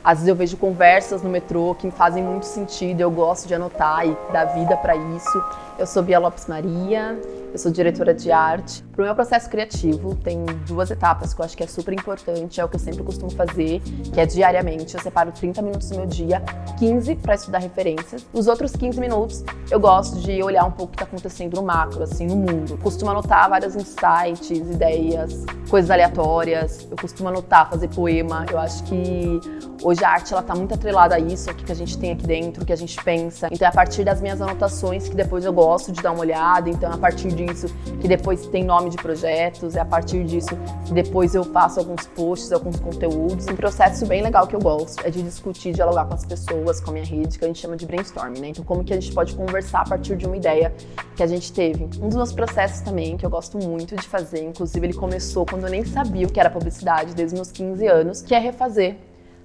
Às vezes eu vejo conversas no metrô que me fazem muito sentido, eu gosto de anotar e dar vida para isso. Eu sou Bia Lopes Maria, eu sou diretora de arte. Para o meu processo criativo, tem 2 etapas que eu acho que é super importante, é o que eu sempre costumo fazer, que é diariamente. Eu separo 30 minutos do meu dia, 15 para estudar referências. Os outros 15 minutos, eu gosto de olhar um pouco o que está acontecendo no macro, assim, no mundo. Eu costumo anotar vários insights, ideias, coisas aleatórias. Eu costumo anotar, fazer poema. Eu acho que hoje a arte, ela tá muito atrelada a isso, o que a gente tem aqui dentro, o que a gente pensa. Então é a partir das minhas anotações que depois eu gosto de dar uma olhada, então é a partir disso que depois tem nome de projetos, é a partir disso que depois eu faço alguns posts, alguns conteúdos. Um processo bem legal que eu gosto é de discutir, dialogar com as pessoas, com a minha rede, que a gente chama de brainstorming, né? Então como que a gente pode conversar a partir de uma ideia que a gente teve. Um dos meus processos também, que eu gosto muito de fazer, inclusive ele começou quando eu nem sabia o que era publicidade, desde os meus 15 anos, que é refazer.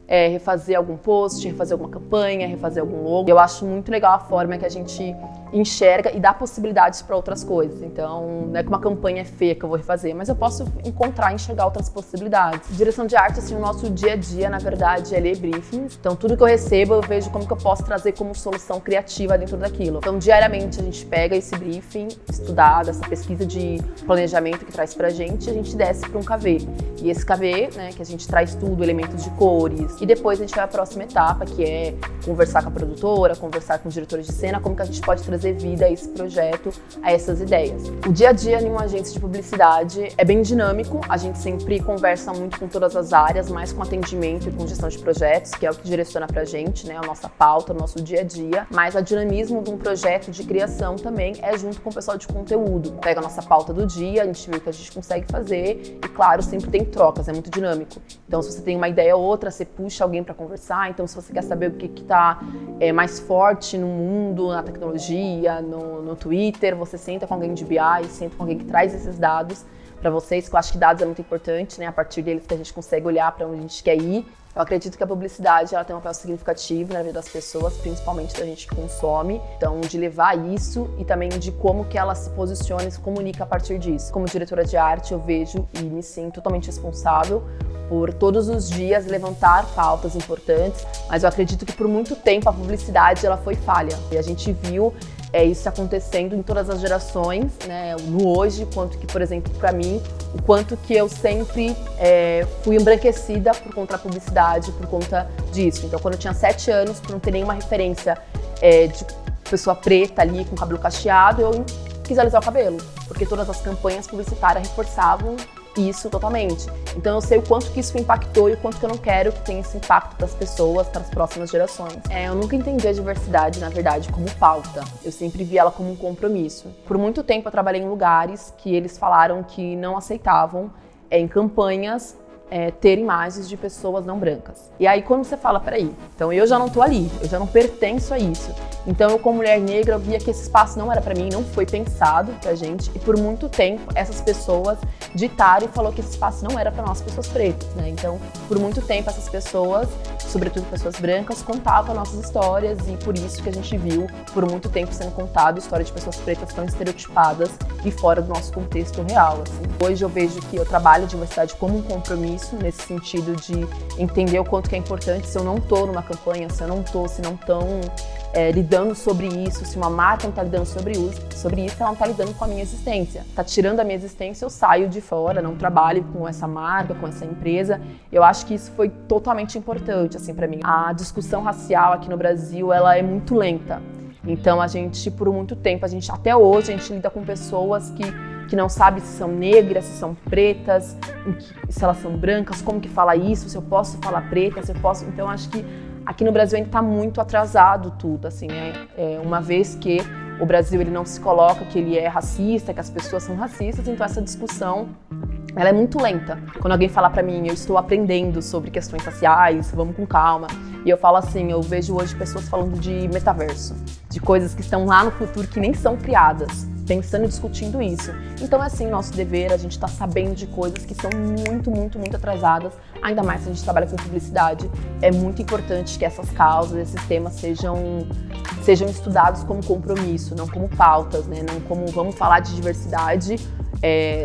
Refazer algum post, refazer alguma campanha, refazer algum logo. Eu acho muito legal a forma que a gente enxerga e dá possibilidades para outras coisas. Então, não é que uma campanha é feia que eu vou refazer, mas eu posso encontrar e enxergar outras possibilidades. Direção de arte, assim, o nosso dia a dia, na verdade, é ler briefings. Então, tudo que eu recebo, eu vejo como que eu posso trazer como solução criativa dentro daquilo. Então, diariamente, a gente pega esse briefing estudado, essa pesquisa de planejamento que traz pra gente, e a gente desce para um KV. E esse KV, né, que a gente traz tudo, elementos de cores, e depois a gente vai à próxima etapa, que é conversar com a produtora, conversar com os diretores de cena, como que a gente pode trazer vida a esse projeto, a essas ideias. O dia a dia em uma agência de publicidade é bem dinâmico, a gente sempre conversa muito com todas as áreas, mais com atendimento e com gestão de projetos, que é o que direciona pra gente, né, a nossa pauta, o nosso dia a dia, mas o dinamismo de um projeto de criação também é junto com o pessoal de conteúdo. Pega a nossa pauta do dia, a gente vê o que a gente consegue fazer e, claro, sempre tem trocas, é muito dinâmico. Então, se você tem uma ideia ou outra, você puxa alguém para conversar. Então, se você quer saber o que está mais forte no mundo, na tecnologia, no Twitter, você senta com alguém de BI, senta com alguém que traz esses dados para vocês, que eu acho que dados é muito importante, né? A partir deles que a gente consegue olhar para onde a gente quer ir. Eu acredito que a publicidade ela tem um papel significativo na vida das pessoas, principalmente da gente que consome. Então, de levar isso e também de como que ela se posiciona e se comunica a partir disso. Como diretora de arte, eu vejo e me sinto totalmente responsável por todos os dias levantar pautas importantes, mas eu acredito que por muito tempo a publicidade ela foi falha. E a gente viu isso acontecendo em todas as gerações, né, no hoje, quanto que, por exemplo, para mim, o quanto que eu sempre fui embranquecida por conta da publicidade, por conta disso. Então, quando eu tinha 7 anos, por não ter nenhuma referência de pessoa preta ali, com cabelo cacheado, eu quis alisar o cabelo, porque todas as campanhas publicitárias reforçavam isso totalmente. Então eu sei o quanto que isso impactou e o quanto que eu não quero que tenha esse impacto para as pessoas, para as próximas gerações. Eu nunca entendi a diversidade, na verdade, como pauta. Eu sempre vi ela como um compromisso. Por muito tempo eu trabalhei em lugares que eles falaram que não aceitavam em campanhas ter imagens de pessoas não brancas. E aí quando você fala, peraí, então eu já não tô ali, eu já não pertenço a isso. Então eu como mulher negra eu via que esse espaço não era pra mim, não foi pensado pra gente e por muito tempo essas pessoas ditaram e falou que esse espaço não era pra nós pessoas pretas, né? Então por muito tempo essas pessoas, sobretudo pessoas brancas, contavam nossas histórias e por isso que a gente viu por muito tempo sendo contado história de pessoas pretas tão estereotipadas e fora do nosso contexto real, assim. Hoje eu vejo que eu trabalho a diversidade como um compromisso, nesse sentido de entender o quanto que é importante. Se eu não tô numa campanha, se não estão lidando sobre isso, se uma marca não está lidando sobre isso, ela não está lidando com a minha existência. Está tirando a minha existência, eu saio de fora, não trabalho com essa marca, com essa empresa. Eu acho que isso foi totalmente importante, assim, para mim. A discussão racial aqui no Brasil, ela é muito lenta. Então a gente, por muito tempo, até hoje, a gente lida com pessoas que não sabe se são negras, se são pretas, se elas são brancas, como que fala isso, se eu posso falar preta, se eu posso... Então, acho que aqui no Brasil ainda está muito atrasado tudo, assim, né? Uma vez que o Brasil ele não se coloca que ele é racista, que as pessoas são racistas, então essa discussão ela é muito lenta. Quando alguém fala pra mim, eu estou aprendendo sobre questões raciais, vamos com calma. E eu falo assim, eu vejo hoje pessoas falando de metaverso, de coisas que estão lá no futuro que nem são criadas, pensando e discutindo isso. Então é assim, nosso dever, a gente tá sabendo de coisas que são muito, muito, muito atrasadas, ainda mais se a gente trabalha com publicidade. É muito importante que essas causas, esses temas sejam estudados como compromisso, não como pautas, né? Não como vamos falar de diversidade,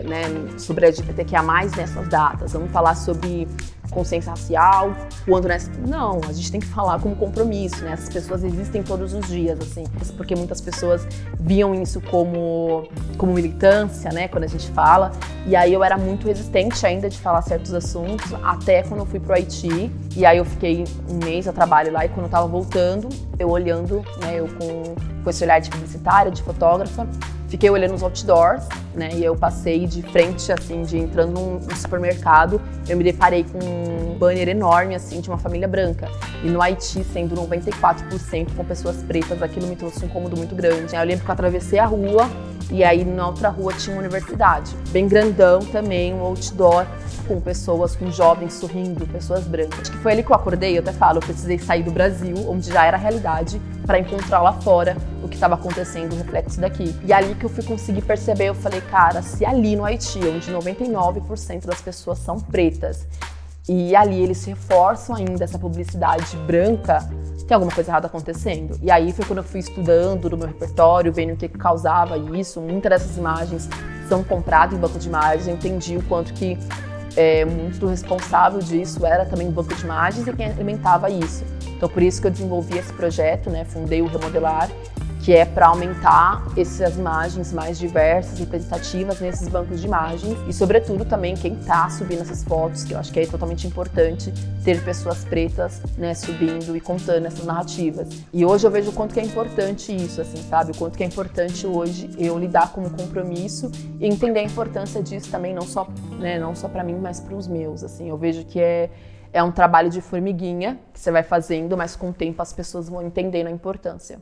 né, sobre a LGBTQIA+, nessas datas, vamos falar sobre consciência racial, quando não, a gente tem que falar como compromisso, né? Essas pessoas existem todos os dias, assim, porque muitas pessoas viam isso como militância, né, quando a gente fala, e aí eu era muito resistente ainda de falar certos assuntos, até quando eu fui pro Haiti, e aí eu fiquei um mês a trabalho lá, e quando eu tava voltando, eu olhando, né, eu com esse olhar de publicitária, de fotógrafa, fiquei olhando os outdoors, né, e eu passei de frente, assim, de entrando num supermercado, eu me deparei com um banner enorme, assim, de uma família branca. E no Haiti, sendo 94% com pessoas pretas, aquilo me trouxe um incômodo muito grande. Eu lembro que eu atravessei a rua, e aí na outra rua tinha uma universidade, bem grandão também, um outdoor, com pessoas, com jovens sorrindo, pessoas brancas. Acho que foi ali que eu acordei, eu até falo, eu precisei sair do Brasil, onde já era realidade, para encontrar lá fora o que estava acontecendo, o reflexo daqui. E ali que eu fui conseguir perceber, eu falei, cara, se ali no Haiti, onde 99% das pessoas são pretas, e ali eles reforçam ainda essa publicidade branca, tem alguma coisa errada acontecendo. E aí foi quando eu fui estudando no meu repertório, vendo o que causava isso. Muitas dessas imagens são compradas em banco de imagens, eu entendi o quanto que muito responsável disso era também o banco de imagens e quem alimentava isso. Então por isso que eu desenvolvi esse projeto, né, fundei o Remodelar, que é para aumentar essas imagens mais diversas e representativas nesses bancos de imagens e, sobretudo, também quem está subindo essas fotos, que eu acho que é totalmente importante ter pessoas pretas, né, subindo e contando essas narrativas. E hoje eu vejo o quanto que é importante isso, assim, sabe? O quanto que é importante hoje eu lidar com o compromisso e entender a importância disso também, não só para mim, mas para os meus, assim. Eu vejo que é um trabalho de formiguinha que você vai fazendo, mas com o tempo as pessoas vão entendendo a importância.